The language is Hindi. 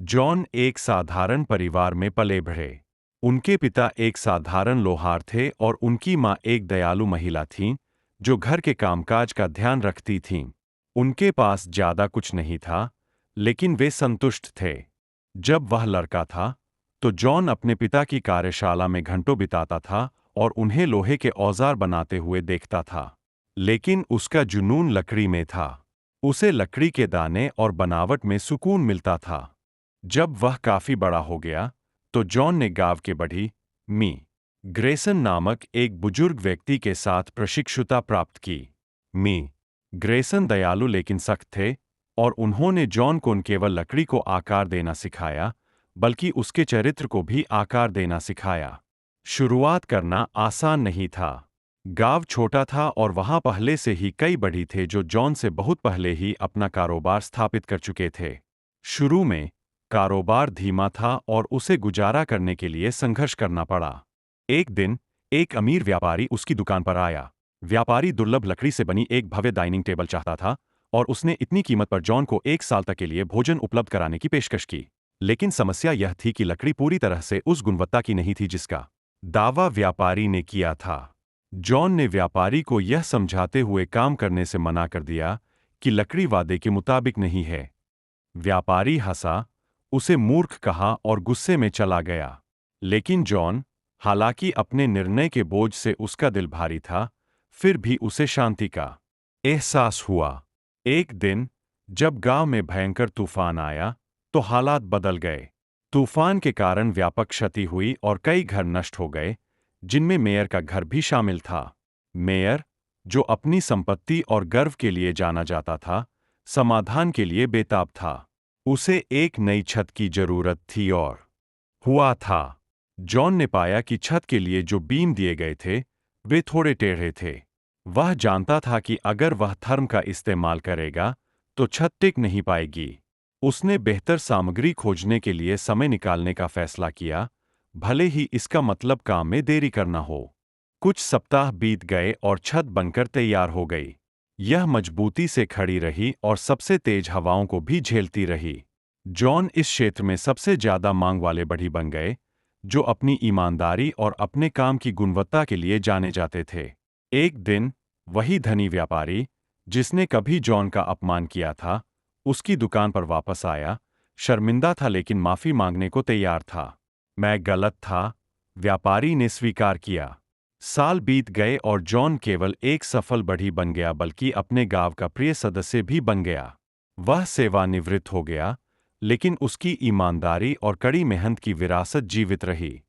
जॉन एक साधारण परिवार में पले बढ़े। उनके पिता एक साधारण लोहार थे और उनकी माँ एक दयालु महिला थीं, जो घर के कामकाज का ध्यान रखती थीं। उनके पास ज्यादा कुछ नहीं था, लेकिन वे संतुष्ट थे। जब वह लड़का था, तो जॉन अपने पिता की कार्यशाला में घंटों बिताता था और उन्हें लोहे के औजार बनाते हुए देखता था। लेकिन उसका जुनून लकड़ी में था। उसे लकड़ी के दाने और बनावट में सुकून मिलता था। जब वह काफी बड़ा हो गया, तो जॉन ने गांव के बढ़ी मी ग्रेसन नामक एक बुजुर्ग व्यक्ति के साथ प्रशिक्षुता प्राप्त की। मी ग्रेसन दयालु लेकिन सख्त थे, और उन्होंने जॉन को न केवल लकड़ी को आकार देना सिखाया, बल्कि उसके चरित्र को भी आकार देना सिखाया। शुरुआत करना आसान नहीं था। गांव छोटा था और वहां पहले से ही कई बढ़ी थे जो जॉन से बहुत पहले ही अपना कारोबार स्थापित कर चुके थे। शुरू में कारोबार धीमा था और उसे गुजारा करने के लिए संघर्ष करना पड़ा। एक दिन एक अमीर व्यापारी उसकी दुकान पर आया। व्यापारी दुर्लभ लकड़ी से बनी एक भव्य डाइनिंग टेबल चाहता था, और उसने इतनी कीमत पर जॉन को 1 साल तक के लिए भोजन उपलब्ध कराने की पेशकश की। लेकिन समस्या यह थी कि लकड़ी पूरी तरह से उस गुणवत्ता की नहीं थी जिसका दावा व्यापारी ने किया था। जॉन ने व्यापारी को यह समझाते हुए काम करने से मना कर दिया कि लकड़ी वादे के मुताबिक नहीं है। व्यापारी हंसा, उसे मूर्ख कहा और गुस्से में चला गया। लेकिन जॉन, हालांकि अपने निर्णय के बोझ से उसका दिल भारी था, फिर भी उसे शांति का एहसास हुआ। एक दिन जब गांव में भयंकर तूफान आया, तो हालात बदल गए। तूफान के कारण व्यापक क्षति हुई और कई घर नष्ट हो गए, जिनमें मेयर का घर भी शामिल था। मेयर, जो अपनी संपत्ति और गर्व के लिए जाना जाता था, समाधान के लिए बेताब था। उसे एक नई छत की जरूरत थी और हुआ था। जॉन ने पाया कि छत के लिए जो बीम दिए गए थे, वे थोड़े टेढ़े थे। वह जानता था कि अगर वह थर्म का इस्तेमाल करेगा, तो छत टिक नहीं पाएगी। उसने बेहतर सामग्री खोजने के लिए समय निकालने का फैसला किया, भले ही इसका मतलब काम में देरी करना हो। कुछ सप्ताह बीत गए और छत बनकर तैयार हो गई। यह मजबूती से खड़ी रही और सबसे तेज हवाओं को भी झेलती रही। जॉन इस क्षेत्र में सबसे ज्यादा मांग वाले बढ़ई बन गए, जो अपनी ईमानदारी और अपने काम की गुणवत्ता के लिए जाने जाते थे। एक दिन वही धनी व्यापारी, जिसने कभी जॉन का अपमान किया था, उसकी दुकान पर वापस आया। शर्मिंदा था लेकिन माफी मांगने को तैयार था। मैं गलत था, व्यापारी ने स्वीकार किया। साल बीत गए और जॉन केवल एक सफल बढ़ई बन गया बल्कि अपने गांव का प्रिय सदस्य भी बन गया। वह सेवानिवृत्त हो गया, लेकिन उसकी ईमानदारी और कड़ी मेहनत की विरासत जीवित रही।